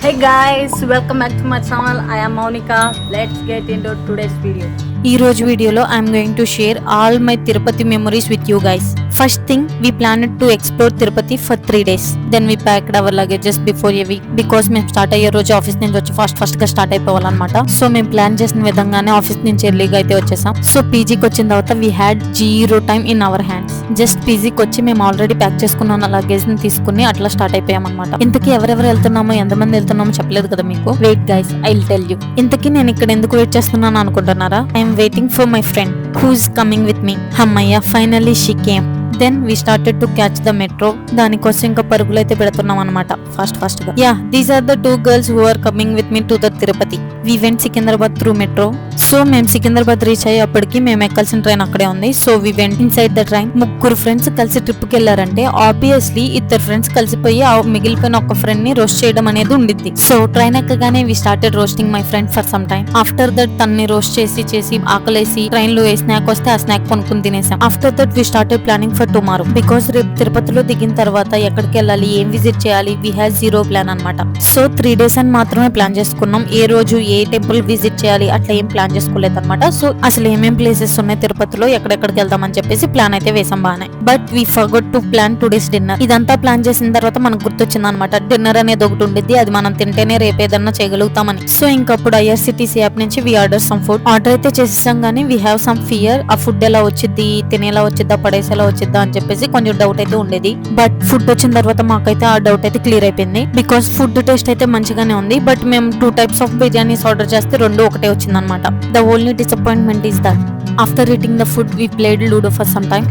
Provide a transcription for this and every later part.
Hey guys, welcome back to my channel. I am Monica. Let's get into today's video. ఈ రోజు వీడియోలో I'm going to share all my Tirupati memories with you guys. First thing we planned to explore Tirupati for 3 days. Then we packed our luggages before a week because మేము start అయ్యే రోజు office నుంచి వచ్చి fast గా start అయిపోవాలన్నమాట. So మేము plan చేసిన విధంగానే ఆఫీస్ నుంచి ఎర్లీగా అయితే వచ్చేసాం. సో పీజీకి వచ్చిన తర్వాత we had 0 time in our hands. Just పీజీకి వచ్చి మేము ఆల్రెడీ ప్యాక్ చేసుకున్న లగేజ్ ని తీసుకుని అట్లా స్టార్ట్ అయిపోయాం అనమాట. ఇంతకీ ఎవరెవరు వెళ్తున్నామో ఎంతమంది వెళ్తున్నామో చెప్పలేదు కదా మీకు. Wait guys, I will tell you. ఇంతకీ నేను ఇక్కడ ఎందుకు వెయిట్ చేస్తున్నాను అనుకుంటున్నారా? I'm waiting for my friend who is coming with me. హమ్మయ్య, finally she came. Then we started to catch the metro. దానికోసం ఇంకా పరుగులు అయితే పెడుతున్నాం అనమాట ఫాస్ట్ గా. Yeah, these are the 2 girls who are coming with me to the Tirupati. We went Secunderabad through metro. So మేము Secunderabad reach అయ్యేప్పటికి మేము ఎక్కాల్సిన ట్రైన్ అక్కడే ఉంది. So we went in side the train. ముగ్గురు ఫ్రెండ్స్ కలిసి ట్రిప్ కి వెళ్ళారంటే ఆబ్వియస్లీ 2 ఫ్రెండ్స్ కలిసిపోయి మిగిలిపోయిన ఒక ఫ్రెండ్ ని రోస్ట్ చేయడం అనేది ఉండిద్ది. సో ట్రైన్ ఎక్కగానే we started roasting my friend for some time. After that తన్ని రోస్ట్ చేసి ఆకలేసి ట్రైన్ లో ఏ స్నాక్ వస్తే ఆ స్నాక్ కొనుక్కుని తినేసాం. After that we started planning for tomorrow because రేపు తిరుపతిలో దిగిన తర్వాత ఎక్కడికి వెళ్ళాలి, ఏం విజిట్ చేయాలి, వీ హ్యావ్ 0 ప్లాన్ అనమాట. సో 3 days అని మాత్రమే ప్లాన్ చేసుకున్నాం. ఏ రోజు ఏ టెంపుల్ విజిట్ చేయాలి అట్లా ఏం ప్లాన్ చేసుకోలేదు అనమాట. సో అసలు ఏమేం ప్లేసెస్ ఉన్నాయి తిరుపతిలో, ఎక్కడెక్కడికి వెళ్దామని చెప్పేసి ప్లాన్ అయితే వేసాం బానే. But we forgot to plan today's dinner. ఇదంతా ప్లాన్ చేసిన తర్వాత మనకు గుర్తొచ్చింది అనమాట, డిన్నర్ అనేది ఒకటి ఉండిద్ది, అది మనం తింటేనే రేపు ఏదన్నా చేయగలుగుతామని. సో ఇంకప్పుడు ఐఆర్సిటీసీ యాప్ నుంచి we order some food. Order అయితే చేసేసాం కానీ వీ హ్యావ్ సమ్ ఫియర్. ఆ ఫుడ్ ఎలా వచ్చింది, తినేలా వచ్చిద్దా, పడేసేలా వచ్చిద్దా అని చెప్పేసి కొంచెం డౌట్ అయితే ఉండేది. బట్ ఫుడ్ వచ్చిన తర్వాత మాకైతే ఆ డౌట్ అయితే క్లియర్ అయిపోయింది. బికాస్ ఫుడ్ టేస్ట్ అయితే మంచిగానే ఉంది. బట్ మేము 2 types ఆఫ్ బిర్యానీస్ ఆర్డర్ చేస్తే 2 ఒకటే వచ్చిందనమాట. The only disappointment is that after eating the food we played ludo for some time.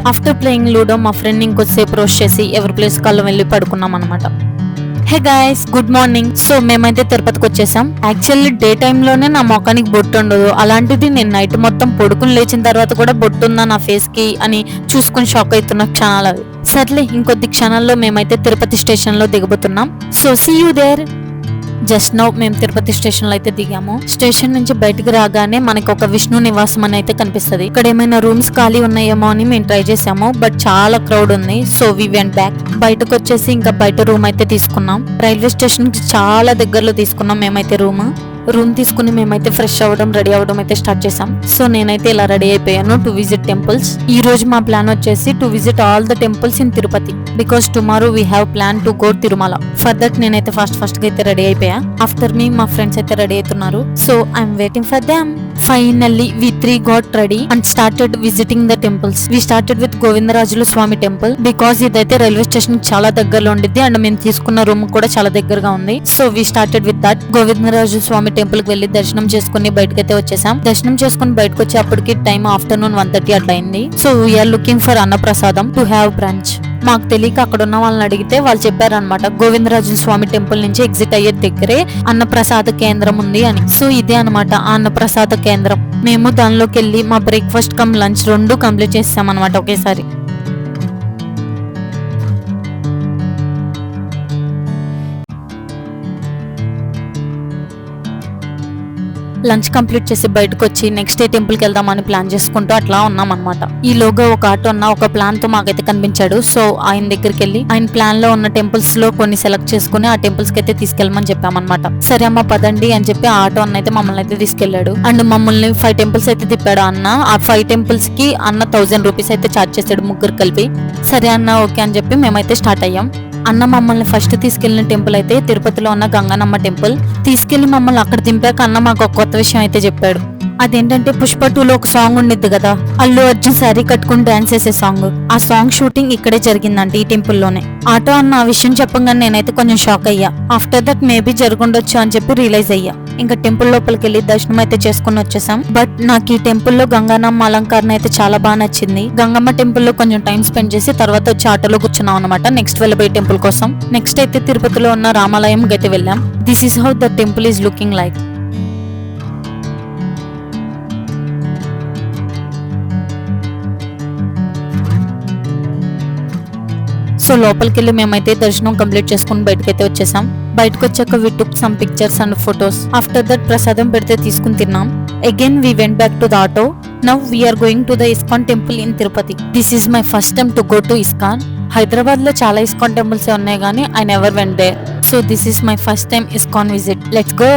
After playing ludo మా ఫ్రెండ్ ఇంకొద్దిసేపు రోస్ట్ చేసి ఎవరి ప్లేస్ కళ్ళు వెళ్ళి పడుకున్నాం అనమాట. Hey guys, good morning. So మేమైతే తిరుపతికి వచ్చేసాం. యాక్చువల్లీ డే టైమ్ లోనే నా మొఖానికి బొట్టు ఉండదు, అలాంటిది నేను నైట్ మొత్తం పడుకుని లేచిన తర్వాత కూడా బొట్టు ఉందా నా ఫేస్ కి అని చూసుకుని షాక్ అవుతున్న క్షణాలు అవి. సర్లే, ఇంకొద్ది క్షణాల్లో మేమైతే తిరుపతి స్టేషన్ లో దిగబోతున్నాం. So see you there. Just now మేము తిరుపతి స్టేషన్ లో అయితే దిగాము. స్టేషన్ నుంచి బయటకు రాగానే మనకి ఒక విష్ణు నివాసం అని అయితే కనిపిస్తుంది. ఇక్కడ ఏమైనా రూమ్స్ ఖాళీ ఉన్నాయేమో అని మేము ట్రై చేసాము, బట్ చాలా క్రౌడ్ ఉంది. So we went back. బయటకు వచ్చేసి ఇంకా బయట రూమ్ అయితే తీసుకున్నాం. రైల్వే స్టేషన్ కి చాలా దగ్గరలో తీసుకున్నాం మేమైతే రూమ్ తీసుకుని మేమైతే ఫ్రెష్ అవ్వడం, రెడీ అవ్వడం అయితే స్టార్ట్ చేసాం. సో నేనైతే ఇలా రెడీ అయిపోయాను టు విజిట్ టెంపుల్స్. ఈ రోజు మా ప్లాన్ వచ్చేసి to visit all the temples in Tirupati because tomorrow we have plan to go Tirumala. For that నేనైతే ఫాస్ట్ గా అయితే రెడీ అయిపోయా. ఆఫ్టర్ మీ మా ఫ్రెండ్స్ అయితే రెడీ అవుతున్నారు. So I'm waiting for them. Finally we 3 got ready and started visiting the temples. We started with గోవిందరాజుల Swami temple because ఇదైతే railway station చాలా దగ్గరలో ఉండిద్ది అండ్ మేము తీసుకున్న రూమ్ కూడా చాలా దగ్గరగా ఉంది. So we started with that. గోవిందరాజుల స్వామి టెంపుల్ కి వెళ్లి దర్శనం చేసుకుని బయటకైతే వచ్చేసాం. దర్శనం చేసుకుని బయటకు వచ్చి అప్పటికి టైం ఆఫ్టర్నూన్ 1:30 అట్లా అయింది. సో వీఆర్ లుకింగ్ ఫర్ అన్నప్రసాదం టు హ్యావ్ బ్రంచ్. మాకు తెలియక అక్కడ ఉన్న వాళ్ళని అడిగితే వాళ్ళు చెప్పారనమాట, గోవిందరాజుల స్వామి టెంపుల్ నుంచి ఎగ్జిట్ అయ్యే దగ్గరే అన్నప్రసాద కేంద్రం ఉంది అని. సో ఇదే అనమాట ఆ అన్నప్రసాద కేంద్రం. మేము దానిలోకి వెళ్ళి మా బ్రేక్ఫాస్ట్ కమ్ లంచ్ 2 కంప్లీట్ చేసాం అనమాట ఒకేసారి. లంచ్ కంప్లీట్ చేసి బయటకు వచ్చి నెక్స్ట్ డే టెంపుల్ కి వెళ్దామని ప్లాన్ చేసుకుంటూ అట్లా ఉన్నాం అనమాట. ఈ లోగా ఒక ఆటో ఉన్న ఒక ప్లాన్ తో మాకైతే కనిపించాడు. సో ఆయన దగ్గరికి వెళ్ళి ఆయన ప్లాన్ లో ఉన్న టెంపుల్స్ లో కొన్ని సెలెక్ట్ చేసుకుని ఆ టెంపుల్స్ కి అయితే తీసుకెళ్ళమని చెప్పామన్నమాట. సరే అమ్మ పదండి అని చెప్పి ఆ ఆటో అన్న అయితే మమ్మల్ని అయితే తీసుకెళ్లాడు. అండ్ మమ్మల్ని 5 temples అయితే తిప్పాడు అన్న. ఆ 5 temples కి అన్న 1000 rupees అయితే ఛార్జ్ చేశాడు ముగ్గురు కలిపి. సరే అన్న ఓకే అని చెప్పి మేమైతే స్టార్ట్ అయ్యాం. అన్న మమ్మల్ని ఫస్ట్ తీసుకెళ్లిన టెంపుల్ అయితే తిరుపతిలో ఉన్న గంగనమ్మ టెంపుల్. తీసుకెళ్లి మమ్మల్ని అక్కడ దింపాక అన్న మాకు ఒక కొత్త విషయం అయితే చెప్పాడు. అదేంటంటే పుష్ప 2లో ఒక సాంగ్ ఉండిద్ది కదా, అల్లు అర్జున్ శారీ కట్టుకుని డాన్స్ చేసే సాంగ్. ఆ సాంగ్ షూటింగ్ ఇక్కడే జరిగిందంట, ఈ టెంపుల్ లోనే. ఆటో అన్న ఆ విషయం చెప్పగానే నేనైతే కొంచెం షాక్ అయ్యా. ఆఫ్టర్ దట్ మేబీ జరుగుండొచ్చు అని చెప్పి రియలైజ్ అయ్యా. ఇంకా టెంపుల్ లోపలికి వెళ్ళి దర్శనం అయితే చేసుకుని వచ్చేసాం. బట్ నాకు ఈ టెంపుల్ లో గంగానమ్మ అలంకరణ అయితే చాలా బాగా నచ్చింది. గంగమ్మ టెంపుల్ లో కొంచెం టైం స్పెండ్ చేసి తర్వాత వచ్చి ఆటోలో కూర్చున్నాం అనమాట నెక్స్ట్ వెళ్ళబోయే టెంపుల్ కోసం. నెక్స్ట్ అయితే తిరుపతిలో ఉన్న రామాలయం అయితే వెళ్ళాం. This is how the temple is looking like. So లోపలికి వెళ్ళి మేమైతే దర్శనం కంప్లీట్ చేసుకుని బయటకైతే వచ్చేసాం. బయటకు వచ్చాక we took some pictures and photos. After that ప్రసాదం పెడితే తీసుకుని తిన్నాం. Again we went back to the auto. Now we're going to the ISKCON temple in Tirupati. This is my first time to go to ISKCON. Hyderabad లో చాలా ISKCON temples ఉన్నాయి కానీ I never went there. So this is my first time ISKCON visit. Let's go.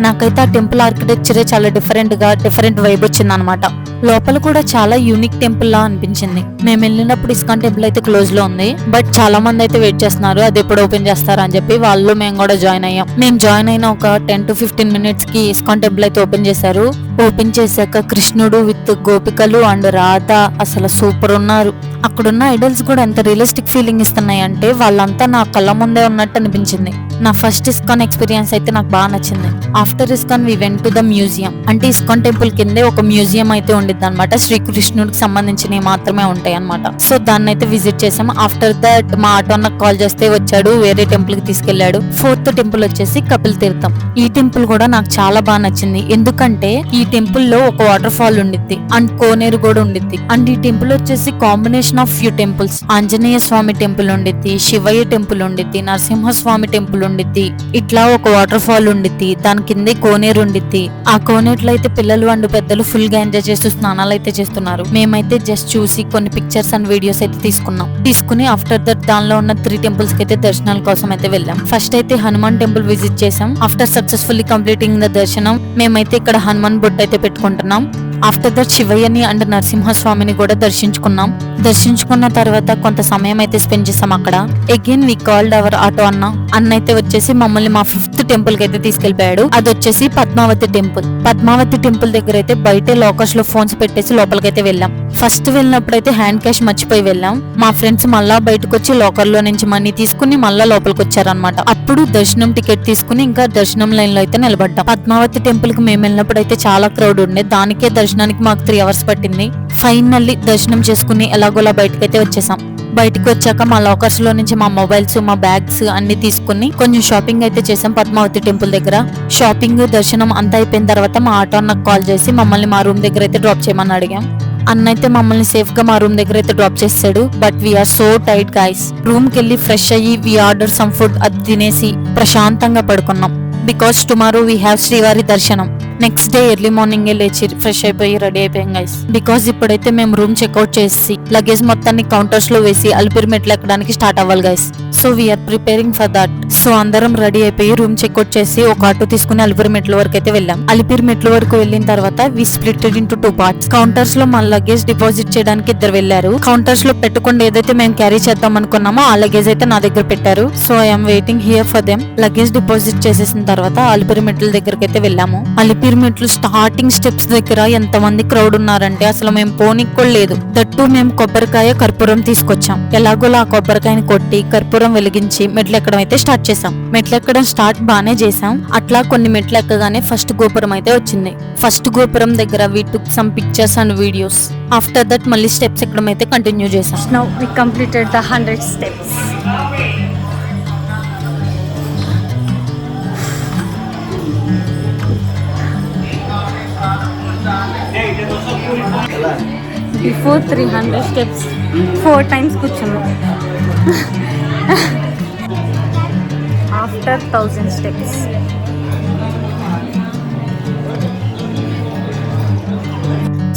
నాకైతే ఆ temple ఆర్కిటెక్చరే చాలా different vibe వచ్చింది అనమాట. లోపల కూడా చాలా యూనిక్ టెంపుల్ లా అనిపించింది. మేము వెళ్ళినప్పుడు ఇస్కాన్ టెంపుల్ అయితే క్లోజ్ లో ఉంది. బట్ చాలా మంది అయితే వెయిట్ చేస్తున్నారు అది ఎప్పుడు ఓపెన్ చేస్తారు అని చెప్పి. వాళ్ళు మేము కూడా జాయిన్ అయ్యాం. మేము జాయిన్ అయిన ఒక 10 to 15 minutes కి ఇస్కాన్ టెంపుల్ అయితే ఓపెన్ చేశారు. ఓపెన్ చేశాక కృష్ణుడు విత్ గోపికలు అండ్ రాధ అసలు సూపర్ ఉన్నారు. అక్కడున్న ఐడల్స్ కూడా ఎంత రియలిస్టిక్ ఫీలింగ్ ఇస్తున్నాయి అంటే వాళ్ళంతా నా కళ్ళ ముందే ఉన్నట్టు అనిపించింది. నా ఫస్ట్ ఇస్కాన్ ఎక్స్పీరియన్స్ అయితే నాకు బాగా నచ్చింది. After ISKCON we went to the museum. అంటే ఇస్కాన్ టెంపుల్ కిందే ఒక మ్యూజియం అయితే ఉండిద్ది అనమాట. శ్రీకృష్ణుడికి సంబంధించినవి మాత్రమే ఉంటాయి అనమాట. సో దాన్ని అయితే విజిట్ చేసాం. ఆఫ్టర్ దట్ మా ఆటో అన్నకు కాల్ చేస్తే వచ్చాడు, వేరే టెంపుల్ కి తీసుకెళ్లాడు. 4th టెంపుల్ వచ్చేసి కపిల్ తీర్థం. ఈ టెంపుల్ కూడా నాకు చాలా బాగా నచ్చింది. ఎందుకంటే ఈ టెంపుల్ లో ఒక వాటర్ ఫాల్ ఉండిద్ది అండ్ కోనేరు కూడా ఉండిద్ది. అండ్ ఈ టెంపుల్ వచ్చేసి combination of few temples. Anjaneya Swamy temple ఉండిద్ది, శివయ్య టెంపుల్ ఉండిద్ది, నరసింహస్వామి టెంపుల్ ఉండిద్ది. ఇట్లా ఒక వాటర్ ఫాల్ ఉండిద్ది, దాని కిందే కోనేరు ఉండిద్ది. ఆ కోనేరులో అయితే పిల్లలు అండ్ పెద్దలు ఫుల్ గా ఎంజాయ్ చేస్తూ స్నానాలు అయితే చేస్తున్నారు. మేమైతే జస్ట్ చూసి కొన్ని పిక్చర్స్ అండ్ వీడియోస్ అయితే తీసుకుని ఆఫ్టర్ దట్ దానిలో ఉన్న 3 temples కి అయితే దర్శనాల కోసం అయితే వెళ్ళాం. ఫస్ట్ అయితే హనుమాన్ టెంపుల్ విజిట్ చేసాం. ఆఫ్టర్ సక్సెస్ఫుల్లీ కంప్లీటింగ్ ద దర్శనం మేమైతే ఇక్కడ హనుమాన్ బొట్టు అయితే పెట్టుకుంటున్నాం. ఆఫ్టర్ దట్ శివయ్యని అండ్ నరసింహస్వామిని కూడా దర్శించుకున్న తర్వాత కొంత సమయం అయితే స్పెండ్ చేసాం అక్కడ. Again we called our auto అన్న అయితే వచ్చేసి మమ్మల్ని మా 5th టెంపుల్ కి అయితే తీసుకెళ్లిపోయాడు. అది వచ్చేసి పద్మావతి టెంపుల్ దగ్గర అయితే బయటే లాకర్స్ లో ఫోన్స్ పెట్టేసి లోపలికైతే వెళ్ళాం. ఫస్ట్ వెళ్ళినప్పుడు అయితే హ్యాండ్ క్యాష్ మర్చిపోయి వెళ్ళాం. మా ఫ్రెండ్స్ మళ్ళా బయటకు వచ్చి లాకర్ లో నుంచి మనీ తీసుకుని మళ్ళా లోపలికి వచ్చారనమాట. అప్పుడు దర్శనం టికెట్ తీసుకుని ఇంకా దర్శనం లైన్ లో అయితే నిలబడ్డాం. పద్మావతి టెంపుల్ కి మేము వెళ్ళినప్పుడు అయితే చాలా క్రౌడ్ ఉండే. దానికే దర్శనానికి మాకు 3 hours పట్టింది. ఫైనల్లీ దర్శనం చేసుకుని ఎలాగోలా బయటకైతే వచ్చేసాం. బయటకు వచ్చాక మా లాకర్స్ లో నుంచి మా మొబైల్స్, మా బ్యాగ్స్ అన్ని తీసుకుని కొంచెం షాపింగ్ అయితే చేసాం పద్మావతి టెంపుల్ దగ్గర. షాపింగ్ దర్శనం అంతా అయిపోయిన తర్వాత మా ఆటో అన్నకు కాల్ చేసి మమ్మల్ని మా రూమ్ దగ్గర అయితే డ్రాప్ చేయమని అడిగాం. అన్న అయితే మమ్మల్ని సేఫ్ గా మా రూమ్ దగ్గర అయితే డ్రాప్ చేసాడు. బట్ వీఆర్ సో టైట్ గైస్. రూమ్ కి వెళ్ళి ఫ్రెష్ అయ్యి వి ఆర్డర్ సమ్ ఫుడ్ అది తినేసి ప్రశాంతంగా పడుకున్నాం. బికాస్ టుమారో వీ హ్యావ్ శ్రీవారి దర్శనం. నెక్స్ట్ డే ఎర్లీ మార్నింగ్ లేచి ఫ్రెష్ అయిపోయి రెడీ అయిపోయాం గైస్. బికాస్ ఇప్పుడైతే మేము రూమ్ చెక్అవుట్ చేసి లగేజ్ మొత్తాన్ని కౌంటర్స్ లో వేసి అలిపిరి మెట్లు ఎక్కడానికి స్టార్ట్ అవ్వాలి guys. So we are preparing for that. So అందరం రెడీ అయిపోయి రూమ్ చెక్అవుట్ చేసి ఒక ఆటో తీసుకుని అలిపిరి మెట్ల వరకు అయితే వెళ్ళాం. అలిపిరి మెట్ల వరకు వెళ్ళిన తర్వాత వి స్ప్లిటెడ్ ఇంటూ 2 parts. కౌంటర్స్ లో మన లగేజ్ డిపాజిట్ చేయడానికి 2 వెళ్ళారు. కౌంటర్స్ లో పెట్టకుండా ఏదైతే మేము క్యారీ చేద్దాం అనుకున్నామో ఆ లగేజ్ అయితే నా దగ్గర పెట్టారు. So I'm waiting here for them. Luggage deposit చేసేసిన తర్వాత అలిపిరి మెట్ల దగ్గరికి అయితే వెళ్ళాము. అలిపిరి మెట్లు స్టార్టింగ్ స్టెప్స్ దగ్గర ఎంత మంది క్రౌడ్ ఉన్నారంటే అసలు మేము పోనీకి కూడా లేదు. దట్టు మేము కొబ్బరికాయ కర్పూరం తీసుకొచ్చాం. ఎలాగోలా ఆ కొబ్బరికాయని కొట్టి కర్పూరం వెలిగించి మెట్లు ఎక్కడం అయితే స్టార్ట్ చేసాం. మెట్లు ఎక్కడం స్టార్ట్ బానే చేసాం. అట్లా కొన్ని మెట్లు ఎక్కగానే ఫస్ట్ గోపురం అయితే వచ్చింది. ఫస్ట్ గోపురం దగ్గర we took some pictures and videos. After that మళ్ళీ స్టెప్స్ ఎక్కడం అయితే కంటిన్యూ చేసాం. Now we completed the 100 steps. Before 300 steps 4 times కూర్చున్నాం. After 1000 steps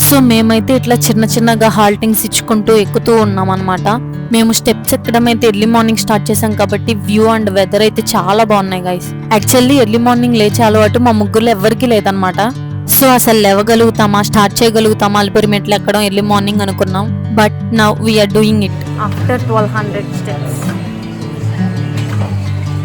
సో మేమైతే ఇట్లా చిన్నగా హాల్టింగ్స్ ఇచ్చుకుంటూ ఎక్కుతూ ఉన్నాం అనమాట. మేము స్టెప్స్ ఎక్కడం అయితే ఎర్లీ మార్నింగ్ స్టార్ట్ చేసాం కాబట్టి వ్యూ అండ్ వెదర్ అయితే చాలా బాగున్నాయి గైస్. యాక్చువల్లీ ఎర్లీ మార్నింగ్ లేచే అలవాటు మా ముగ్గురులో ఎవరికి లేదనమాట. సో అసలు లేవగలుగుతామా, స్టార్ట్ చేయగలుగుతామా అలిపిరి మెట్లు ఎక్కడం ఎర్లీ మార్నింగ్ అనుకున్నాం. But now we are doing it. after 1200 steps.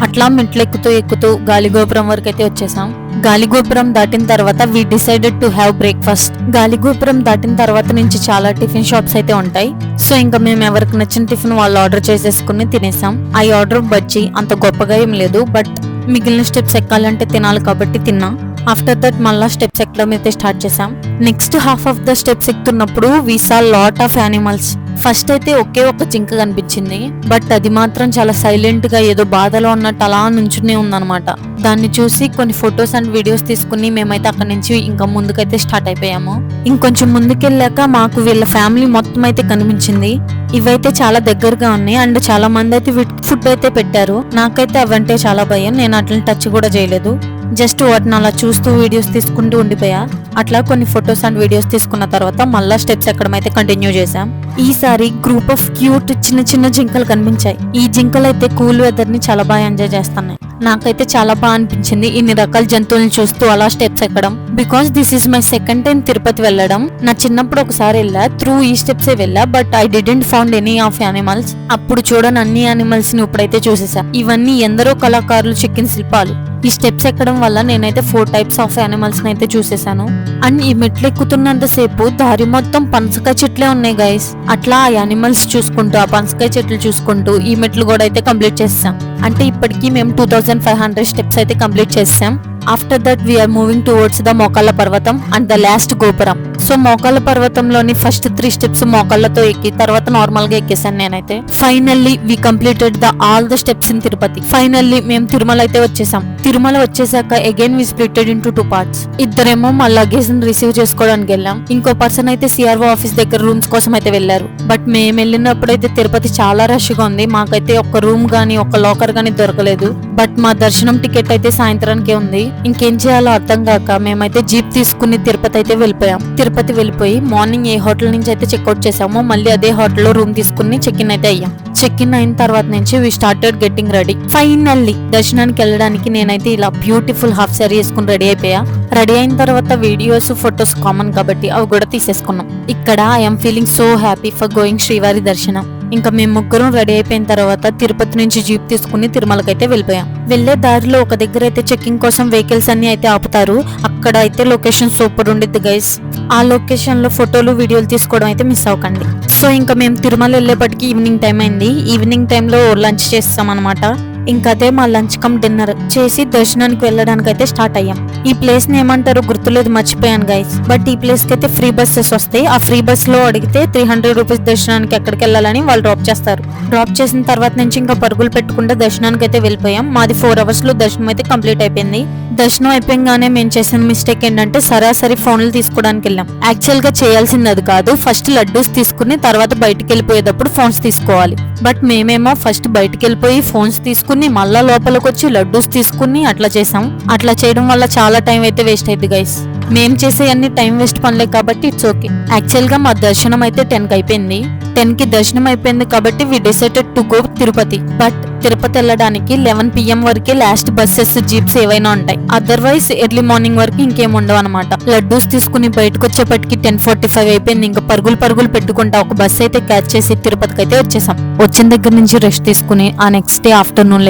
అట్లా మెట్లు ఎక్కుతూ గాలిగోపురం వరకు అయితే వచ్చేసాం. గాలిగోపురం దాటిన తర్వాత we decided to have breakfast. Galigopuram దాటిన తర్వాత నుంచి చాలా టిఫిన్ షాప్స్ అయితే ఉంటాయి. సో ఇంకా మేము ఎవరికి నచ్చిన టిఫిన్ వాళ్ళు ఆర్డర్ చేసేసుకుని తినేసాం. ఆ ఆర్డర్ బజ్జీ అంత గొప్పగా ఏం లేదు, బట్ మిగిలిన స్టెప్స్ ఎక్కాలంటే తినాలి కాబట్టి తిన్నా. ఆఫ్టర్ దట్ మళ్ళా స్టెప్స్ ఎక్కడం అయితే స్టార్ట్ చేసాం. Next half of the steps ఎక్కుతున్నప్పుడు we saw lot of animals. First అయితే ఒకే ఒక జింక కనిపించింది, బట్ అది మాత్రం చాలా సైలెంట్ గా ఏదో బాధలో ఉన్నట్టు అలా నుంచునే ఉందన్నమాట. దాన్ని చూసి కొన్ని ఫొటోస్ అండ్ వీడియోస్ తీసుకుని మేమైతే అక్కడి నుంచి ఇంకా ముందుకైతే స్టార్ట్ అయిపోయాము. ఇంకొంచెం ముందుకెళ్ళాక మాకు వీళ్ళ ఫ్యామిలీ మొత్తం అయితే కనిపించింది. ఇవైతే చాలా దగ్గరగా ఉన్నాయి అండ్ చాలా మంది అయితే ఫుడ్ అయితే పెట్టారు. నాకైతే అవంటే చాలా భయం, నేను అట్లా టచ్ కూడా చేయలేదు. జస్ట్ వాటిని అలా చూస్తూ వీడియోస్ తీసుకుంటూ ఉండిపోయా. అట్లా కొన్ని ఫొటోస్ అండ్ వీడియోస్ తీసుకున్న తర్వాత మళ్ళా స్టెప్స్ ఎక్కడం అయితే కంటిన్యూ చేసాం. ఈసారి గ్రూప్ ఆఫ్ క్యూట్ చిన్న జింకలు కనిపించాయి. ఈ జింకలు అయితే కూల్ వెదర్ ని చాలా బాగా ఎంజాయ్ చేస్తున్నాయి. నాకైతే చాలా బాగా అనిపించింది ఇన్ని రకాల జంతువులను చూస్తూ అలా స్టెప్స్ ఎక్కడం. Because this is my second time Tirupati వెళ్ళడం. నా చిన్నప్పుడు ఒకసారి వెళ్ళా, త్రూ ఈ స్టెప్స్ వెళ్ళా, but I didn't found any of animals. అప్పుడు చూడని అన్ని యానిమల్స్ ని ఇప్పుడైతే చూసేసా. ఇవన్నీ ఎందరో కళాకారులు చెక్కిన శిల్పాలు. ఈ స్టెప్స్ ఎక్కడం వల్ల నేనైతే 4 టైప్స్ ఆఫ్ యానిమల్స్ అయితే చూసేసాను. అండ్ ఈ మెట్లు ఎక్కుతున్నంత సేపు దారి మొత్తం పనసకాయ చెట్లే ఉన్నాయి గైస్. అట్లా ఆ యానిమల్స్ చూసుకుంటూ ఆ పనసకాయ చెట్లు చూసుకుంటూ ఈ మెట్లు కూడా అయితే కంప్లీట్ చేసాం. అంటే ఇప్పటికీ మేము 2500 స్టెప్స్ అయితే కంప్లీట్ చేసాం. After that we are moving towards the Mokalla Parvatham and the last గోపురం. సో మోకాళ్ళ పర్వతంలోని ఫస్ట్ 3 స్టెప్స్ మోకాళ్ళతో ఎక్కి తర్వాత నార్మల్ గా ఎక్కేసాను నేనైతే. Finally we completed all the steps in Tirupati. Finally మేము తిరుమల అయితే వచ్చేసాం. తిరుమల వచ్చేసాక again we splitted into 2 parts. ఇద్దరేమో మా లగేజ్ ని రిసీవ్ చేసుకోవడానికి వెళ్ళాం. ఇంకో పర్సన్ అయితే సిఆర్ఓ ఆఫీస్ దగ్గర రూమ్స్ కోసం అయితే వెళ్లారు. బట్ మేము వెళ్ళినప్పుడు అయితే తిరుపతి చాలా రష్ గా ఉంది. మాకైతే ఒక రూమ్ గానీ ఒక లాకర్ గానీ దొరకలేదు. బట్ మా దర్శనం టికెట్ అయితే సాయంత్రానికే ఉంది. ఇంకేం చేయాలో అర్థం కాక మేమైతే జీప్ తీసుకుని తిరుపతి అయితే వెళ్ళిపోయాం. తిరుపతి వెళ్ళిపోయి మార్నింగ్ ఏ హోటల్ నుంచి అయితే చెక్అవుట్ చేసామో మళ్ళీ అదే హోటల్లో రూమ్ తీసుకుని చెక్ ఇన్ అయితే అయ్యాం. చెక్ ఇన్ అయిన తర్వాత నుంచి we started getting ready. Finally దర్శనానికి వెళ్ళడానికి నేనైతే ఇలా బ్యూటిఫుల్ హాఫ్ సారీ వేసుకుని రెడీ అయిపోయా. రెడీ అయిన తర్వాత వీడియోస్ ఫొటోస్ కామన్ కాబట్టి అవి కూడా తీసేసుకున్నాం. ఇక్కడ I'm feeling so happy for going శ్రీవారి దర్శనం. ఇంకా మేము ముగ్గురం రెడీ అయిపోయిన తర్వాత తిరుపతి నుంచి జీప్ తీసుకుని తిరుమలకైతే వెళ్ళిపోయాం. వెళ్లే దారిలో ఒక దగ్గర అయితే చెకింగ్ కోసం వెహికల్స్ అన్ని అయితే ఆపుతారు. అక్కడ అయితే లొకేషన్ సూపర్ ఉండిద్ది గైస్. ఆ లొకేషన్ లో ఫోటోలు వీడియోలు తీసుకోవడం అయితే మిస్ అవ్వకండి. సో ఇంకా మేము తిరుమల వెళ్ళేపటికి ఈవినింగ్ టైం అయింది. ఈవినింగ్ టైంలో లంచ్ చేస్తాం అనమాట. ఇంకా అదే మా లంచ్ కమ్ డిన్నర్ చేసి దర్శనానికి వెళ్ళడానికి అయితే స్టార్ట్ అయ్యాం. ఈ ప్లేస్ ని ఏమంటారో గుర్తులేదు, మర్చిపోయాను గైస్. బట్ ఈ ప్లేస్ కి అయితే ఫ్రీ బస్సెస్ వస్తాయి. ఆ ఫ్రీ బస్ లో అడిగితే 300 రూపీస్ దర్శనానికి ఎక్కడికి వెళ్ళాలని వాళ్ళు డ్రాప్ చేస్తారు. డ్రాప్ చేసిన తర్వాత నుంచి ఇంకా పరుగులు పెట్టుకుంటే దర్శనానికి అయితే వెళ్ళిపోయాం. మాది 4 అవర్స్ లో దర్శనం అయితే కంప్లీట్ అయిపోయింది. దర్శనం అయిపోయింగానే మేము చేసిన మిస్టేక్ ఏంటంటే సరాసరి ఫోన్లు తీసుకోవడానికి వెళ్ళాం. యాక్చువల్ గా చేయాల్సింది అది కాదు. ఫస్ట్ లడ్డూస్ తీసుకుని తర్వాత బయటికి వెళ్ళిపోయేటప్పుడు ఫోన్స్ తీసుకోవాలి. బట్ మేమేమో ఫస్ట్ బయటికి వెళ్ళిపోయి ఫోన్స్ తీసుకుని మళ్ళా లోపలికి వచ్చి లడ్డూస్ తీసుకుని అట్లా చేసాం. అట్లా చేయడం వల్ల చాలా టైం అయితే వేస్ట్ అయింది గైస్. మేం చేసే అన్ని టైం వేస్ట్ పనులే కాబట్టి ఇట్స్ ఓకే. యాక్చువల్ గా మా దర్శనం అయితే 10కి అయిపోయింది. 10కి దర్శనం అయిపోయింది కాబట్టి we decided to go Tirupati. But Tirupati వెళ్ళడానికి 11 PM వరకే లాస్ట్ బస్సెస్ జీప్స్ ఏవైనా ఉంటాయి. అదర్వైజ్ ఎర్లీ మార్నింగ్ వరకు ఇంకేం ఉండవు అనమాట. లడ్డూస్ తీసుకుని బయటకు వచ్చేపటికి 10:45 అయిపోయింది. ఇంకా పరుగులు పెట్టుకుంటా ఒక బస్ అయితే క్యాచ్ చేసి తిరుపతికి అయితే వచ్చేసాం. వచ్చిన దగ్గర నుంచి రెస్ట్ తీసుకుని ఆ నెక్స్ట్ డే ఆఫ్టర్నూన్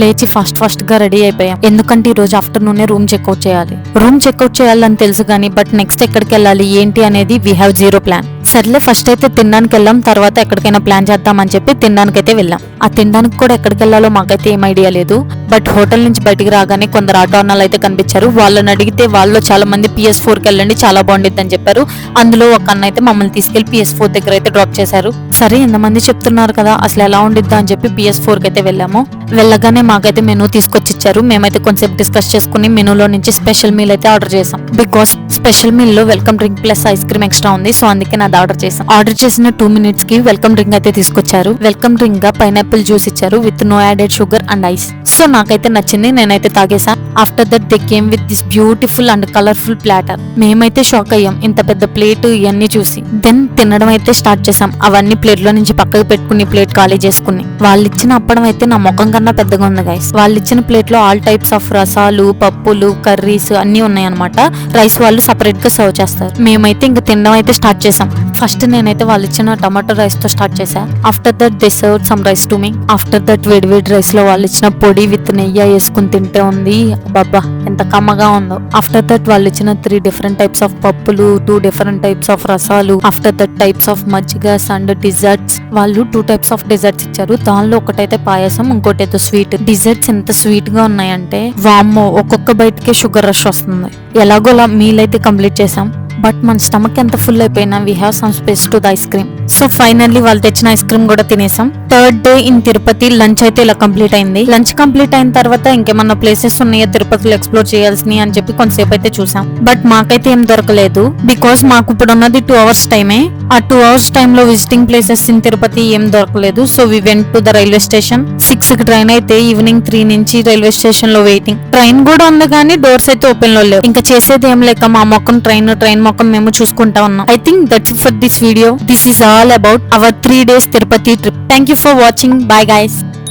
లేచి ఫాస్ట్ గా రెడీ అయిపోయాం. ఎందుకంటే ఈ రోజు ఆఫ్టర్నూన్ రూమ్ చెక్అవుట్ చేయాలి. రూమ్ చెక్అవుట్ చేయాలని తెలుసు కానీ బట్ నెక్స్ట్ ఎక్కడికి వెళ్ళాలి ఏంటి అనేది వీ హ్యావ్ జీరో ప్లాన్. సర్లే ఫస్ట్ అయితే తినడానికి వెళ్ళాం, తర్వాత ఎక్కడికైనా ప్లాన్ చేద్దామని చెప్పి తినడానికి అయితే వెళ్ళాం. ఆ తినడానికి కూడా ఎక్కడికి వెళ్ళాలో మాకైతే ఏం ఐడియా లేదు. బట్ హోటల్ నుంచి బయటికి రాగానే కొందరు ఆటో అన్నాలు అయితే కనిపించారు. వాళ్ళని అడిగితే వాళ్ళు చాలా మంది PS4కి వెళ్ళండి చాలా బాగుండిద్ది అని చెప్పారు. అందులో ఒక అన్న అయితే మమ్మల్ని తీసుకెళ్లి PS4 దగ్గర అయితే డ్రాప్ చేశారు. సరే ఎంతమంది చెప్తున్నారు కదా అసలు ఎలా ఉండిద్దా అని చెప్పి PS4కి అయితే వెళ్ళాము. వెళ్ళగానే మాకైతే మెనూ తీసుకొచ్చి ఇచ్చారు. మేమైతే కొంచెం డిస్కస్ చేసుకుని మెనూలో నుంచి స్పెషల్ మీల్ అయితే ఆర్డర్ చేసాం. బికాస్ స్పెషల్ మీల్ లో welcome drink plus ice cream extra ఉంది. సో అందుకే నాది ఆర్డర్ చేసాం. ఆర్డర్ చేసిన 2 minutes కి వెల్కమ్ డ్రింక్ అయితే తీసుకొచ్చారు. వెల్కమ్ డ్రింక్ గా పైనాపిల్ జ్యూస్ ఇచ్చారు with no added sugar and ice. So నాకైతే నచ్చింది, నేనైతే తాగేసా. After that they came with this beautiful and colourful platter. మేమైతే షాక్ అయ్యాం ఇంత పెద్ద ప్లేట్ ఇవన్నీ చూసి. దెన్ తినడం అయితే స్టార్ట్ చేసాం. అవన్నీ ప్లేట్ లో నుంచి పక్కకు పెట్టుకుని ప్లేట్ ఖాళీ చేసుకుని వాళ్ళు ఇచ్చిన అప్పడం అయితే నా ముఖం కన్నా పెద్దగా ఉంది గైస్. వాళ్ళు ఇచ్చిన ప్లేట్ లో ఆల్ టైప్స్ ఆఫ్ రసాలు, పప్పులు, కర్రీస్ అన్ని ఉన్నాయి అనమాట. రైస్ వాళ్ళు సపరేట్ గా సర్వ్ చేస్తారు. మేమైతే ఇంకా తినడం అయితే స్టార్ట్ చేసాం. ఫస్ట్ నేనైతే వాళ్ళు ఇచ్చిన టమాటో రైస్ తో స్టార్ట్ చేశా. After that they serve some rise to me. After that వేడి వేడి రైస్ లో వాళ్ళు ఇచ్చిన పొడి విత్ నెయ్యి వేసుకుని తింటే ఉంది బాబా ఎంత కమ్మగా ఉందో. ఆఫ్టర్ దట్ వాళ్ళు ఇచ్చిన 3 డిఫరెంట్ టైప్స్ ఆఫ్ పప్పులు, 2 డిఫరెంట్ టైప్స్ ఆఫ్ రసాలు, ఆఫ్టర్ దట్ టైప్స్ ఆఫ్ మజ్జిగస్ అండ్ డిజర్ట్స్. వాళ్ళు 2 టైప్స్ ఆఫ్ డిజర్ట్స్ ఇచ్చారు. దానిలో ఒకటైతే పాయసం, ఇంకోటైతే స్వీట్. డిజర్ట్స్ ఎంత స్వీట్ గా ఉన్నాయంటే వామ్మో, ఒక్కొక్క బయటకే షుగర్ రష్ వస్తుంది. ఎలాగోలా మీల్ అయితే కంప్లీట్ చేసాం. బట్ మన స్టమక్ ఎంత ఫుల్ అయిపోయినా we have some space to the ice cream. So finally వాళ్ళు తెచ్చిన ఐస్ క్రీమ్ కూడా తినేసాం. Third day in Tirupati lunch అయితే ఇలా కంప్లీట్ అయింది. లంచ్ కంప్లీట్ అయిన తర్వాత ఇంకేమన్నా ప్లేసెస్ ఉన్నాయో తిరుపతిలో ఎక్స్ప్లోర్ చేయాల్సినవి అని చెప్పి కొంతసేపు అయితే చూసాం. బట్ మాకైతే ఏం దొరకలేదు బికాస్ మాకు ఇప్పుడు ఉన్నది 2 hours టైమే. ఆ 2 hours టైమ్ లో విజిటింగ్ ప్లేసెస్ ఇన్ తిరుపతి ఏం దొరకలేదు. So we went to the railway station. 6 కి ట్రైన్ అయితే ఈవినింగ్ 3 నుంచి రైల్వే స్టేషన్ లో వెయిటింగ్. ట్రైన్ కూడా ఉంది కానీ డోర్స్ అయితే ఓపెన్ లో లేవు. ఇంకా చేసేది ఏం లేక మా మొక్కం ట్రైన్ మొక్కం మేము చూసుకుంటా ఉన్నాం. I think that's it for this video. This is all about our 3 days Tirupati trip. Thank you for watching. Bye guys.